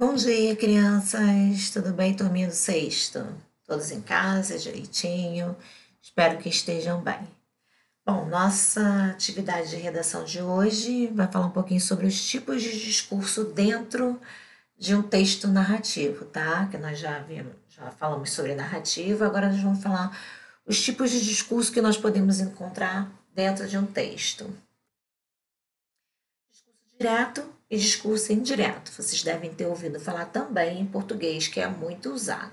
Bom dia, crianças. Tudo bem, turminha do sexto? Todos em casa, direitinho? Espero que estejam bem. Bom, nossa atividade de redação de hoje vai falar um pouquinho sobre os tipos de discurso dentro de um texto narrativo, tá? Que nós já vimos, já falamos sobre narrativa, agora nós vamos falar os tipos de discurso que nós podemos encontrar dentro de um texto. Discurso direto e discurso indireto. Vocês devem ter ouvido falar também em português, que é muito usado.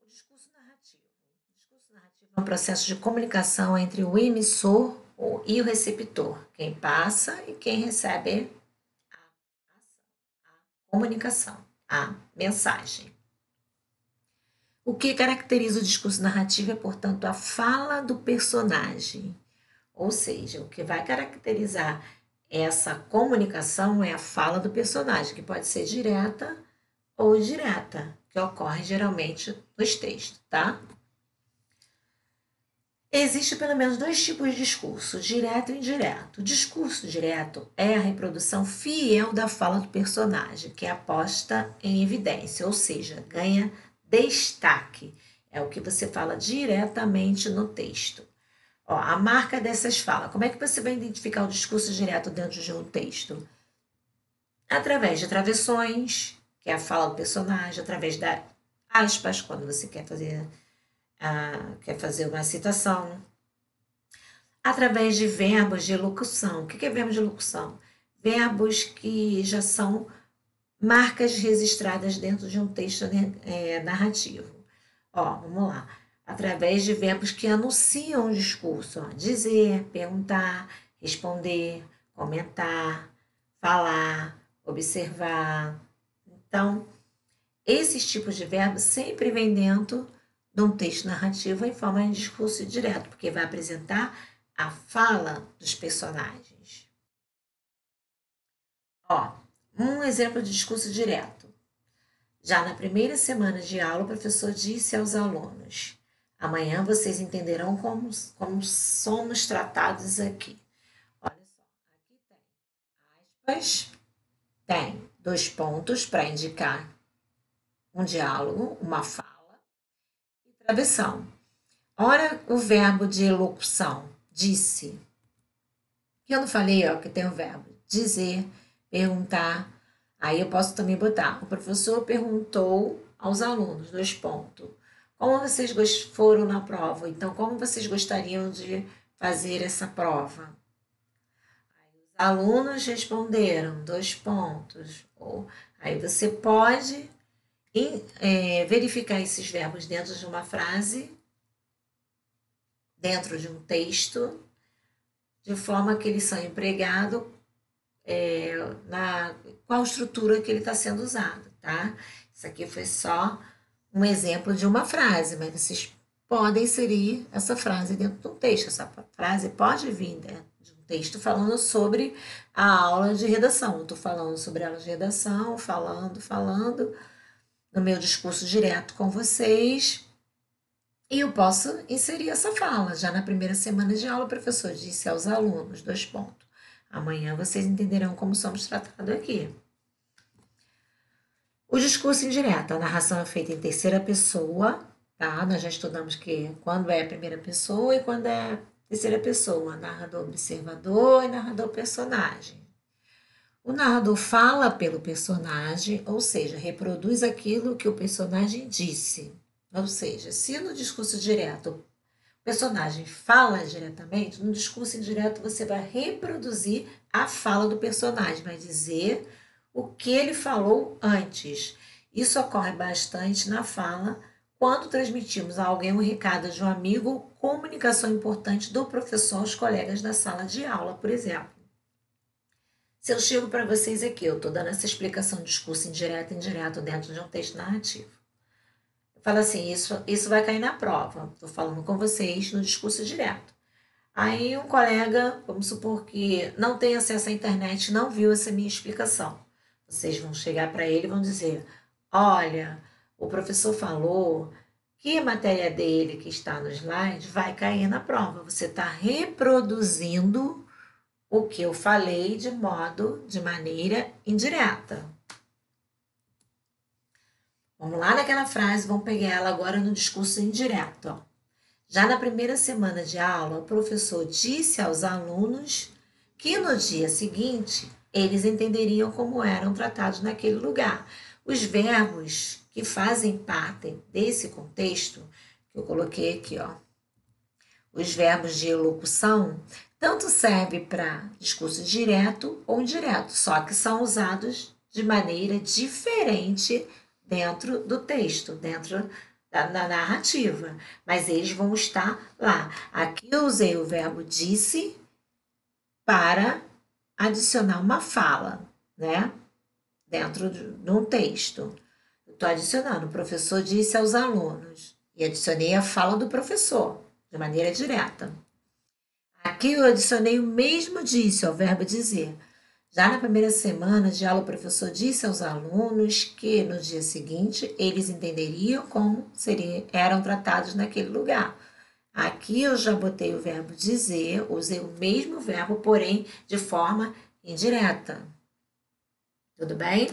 O discurso narrativo. O discurso narrativo é um processo de comunicação entre o emissor e o receptor, quem passa e quem recebe a comunicação, a mensagem. O que caracteriza o discurso narrativo é, portanto, a fala do personagem. Ou seja, o que vai caracterizar essa comunicação é a fala do personagem, que pode ser direta ou indireta, que ocorre geralmente nos textos, tá? Existe pelo menos dois tipos de discurso, direto e indireto. O discurso direto é a reprodução fiel da fala do personagem, que é posta em evidência, ou seja, ganha destaque. É o que você fala diretamente no texto. Ó, a marca dessas falas. Como é que você vai identificar o discurso direto dentro de um texto? Através de travessões, que é a fala do personagem, através da aspas, quando você quer fazer uma citação, através de verbos de locução. O que é verbo de locução? Verbos que já são marcas registradas dentro de um texto narrativo. Ó, vamos lá. Através de verbos que anunciam o discurso. Ó, dizer, perguntar, responder, comentar, falar, observar. Então, esses tipos de verbos sempre vêm dentro de um texto narrativo em forma de discurso direto, porque vai apresentar a fala dos personagens. Ó, um exemplo de discurso direto. Já na primeira semana de aula, o professor disse aos alunos: amanhã vocês entenderão como somos tratados aqui. Olha só, aqui tem aspas, tem dois pontos para indicar um diálogo, uma fala e travessão. Ora, o verbo de elocução, disse. Eu não falei, ó, que tem o verbo dizer, perguntar. Aí eu posso também botar. O professor perguntou aos alunos, dois pontos. Como vocês foram na prova? Então, como vocês gostariam de fazer essa prova? Aí, os alunos responderam, dois pontos. Aí você pode verificar esses verbos dentro de uma frase, dentro de um texto, de forma que eles são empregados na qual estrutura que ele está sendo usado, tá? Isso aqui foi só um exemplo de uma frase, mas vocês podem inserir essa frase dentro de um texto. Essa frase pode vir dentro de um texto falando sobre a aula de redação. Eu estou falando sobre a aula de redação, falando no meu discurso direto com vocês. E eu posso inserir essa fala. Já na primeira semana de aula, o professor disse aos alunos, dois pontos. Amanhã vocês entenderão como somos tratados aqui. O discurso indireto, a narração é feita em terceira pessoa, tá? Nós já estudamos que quando é a primeira pessoa e quando é a terceira pessoa, narrador observador e narrador personagem. O narrador fala pelo personagem, ou seja, reproduz aquilo que o personagem disse. Ou seja, se no discurso direto o personagem fala diretamente, no discurso indireto você vai reproduzir a fala do personagem, vai dizer o que ele falou antes. Isso ocorre bastante na fala quando transmitimos a alguém um recado de um amigo ou comunicação importante do professor aos colegas da sala de aula, por exemplo. Se eu chego para vocês aqui, eu estou dando essa explicação de discurso indireto e indireto dentro de um texto narrativo. Eu falo assim, isso vai cair na prova. Estou falando com vocês no discurso direto. Aí um colega, vamos supor que não tem acesso à internet, não viu essa minha explicação. Vocês vão chegar para ele e vão dizer, olha, o professor falou que a matéria dele que está no slide vai cair na prova. Você está reproduzindo o que eu falei de maneira indireta. Vamos lá naquela frase, vamos pegar ela agora no discurso indireto. Ó. Já na primeira semana de aula, o professor disse aos alunos que no dia seguinte eles entenderiam como eram tratados naquele lugar. Os verbos que fazem parte desse contexto, que eu coloquei aqui, ó, os verbos de elocução, tanto serve para discurso direto ou indireto, só que são usados de maneira diferente dentro do texto, dentro da narrativa, mas eles vão estar lá. Aqui eu usei o verbo disse para adicionar uma fala, né? Dentro de um texto. Estou adicionando, o professor disse aos alunos, e adicionei a fala do professor, de maneira direta. Aqui eu adicionei o mesmo disse ao verbo dizer. Já na primeira semana de aula, o professor disse aos alunos que no dia seguinte eles entenderiam como eram tratados naquele lugar. Aqui eu já botei o verbo dizer, usei o mesmo verbo, porém de forma indireta. Tudo bem?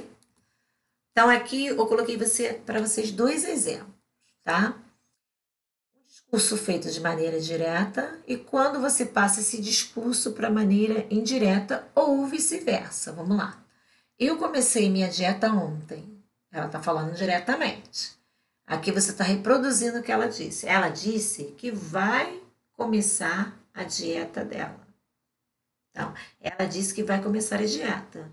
Então aqui eu coloquei para vocês dois exemplos, tá? Um discurso feito de maneira direta e quando você passa esse discurso para maneira indireta ou vice-versa. Vamos lá. Eu comecei minha dieta ontem. Ela está falando diretamente. Aqui você está reproduzindo o que ela disse. Ela disse que vai começar a dieta dela. Então, ela disse que vai começar a dieta.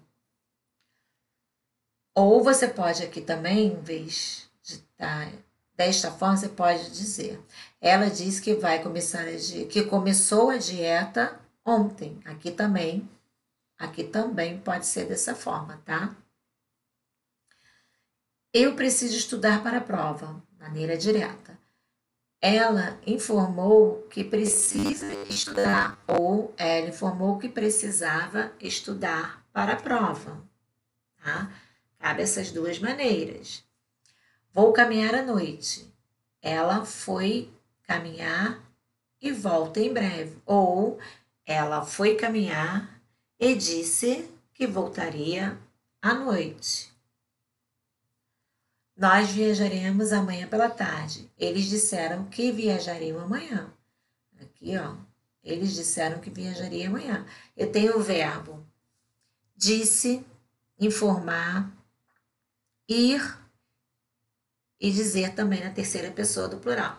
Ou você pode aqui também, em vez de estar desta forma, você pode dizer. Ela disse que vai começar que começou a dieta ontem. Aqui também pode ser dessa forma, tá? Eu preciso estudar para a prova, maneira direta. Ela informou que precisa estudar, ou ela informou que precisava estudar para a prova, tá? Cabe essas duas maneiras. Vou caminhar à noite. Ela foi caminhar e volta em breve. Ou ela foi caminhar e disse que voltaria à noite. Nós viajaremos amanhã pela tarde. Eles disseram que viajariam amanhã. Aqui, ó. Eles disseram que viajariam amanhã. Eu tenho o verbo disse, informar, ir e dizer também na terceira pessoa do plural.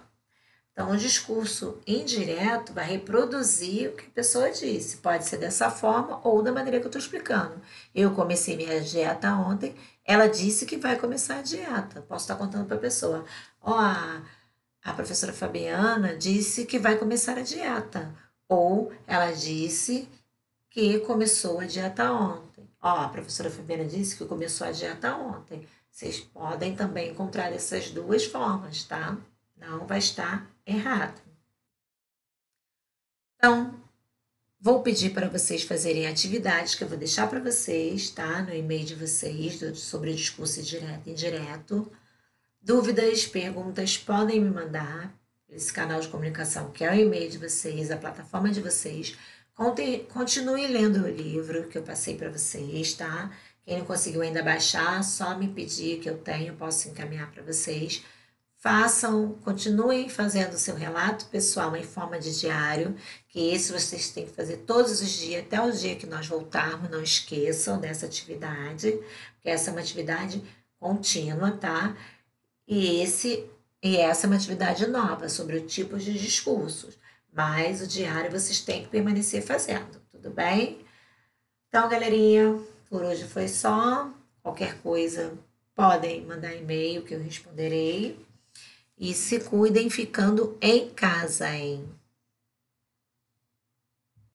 Então, o discurso indireto vai reproduzir o que a pessoa disse. Pode ser dessa forma ou da maneira que eu estou explicando. Eu comecei minha dieta ontem, ela disse que vai começar a dieta. Posso estar contando para a pessoa. Ó, a professora Fabiana disse que vai começar a dieta. Ou ela disse que começou a dieta ontem. Ó, a professora Fabiana disse que começou a dieta ontem. Vocês podem também encontrar essas duas formas, tá? Não vai estar errado. Então, vou pedir para vocês fazerem atividades que eu vou deixar para vocês, tá? No e-mail de vocês, sobre o discurso direto e indireto. Dúvidas, perguntas, podem me mandar esse canal de comunicação, que é o e-mail de vocês, a plataforma de vocês. Continue lendo o livro que eu passei para vocês, tá? Quem não conseguiu ainda baixar, só me pedir que eu tenho, posso encaminhar para vocês. Continuem fazendo o seu relato pessoal em forma de diário, que esse vocês têm que fazer todos os dias, até o dia que nós voltarmos, não esqueçam dessa atividade, porque essa é uma atividade contínua, tá? E essa é uma atividade nova sobre o tipo de discursos, mas o diário vocês têm que permanecer fazendo, tudo bem? Então, galerinha, por hoje foi só. Qualquer coisa, podem mandar e-mail que eu responderei. E se cuidem ficando em casa, hein?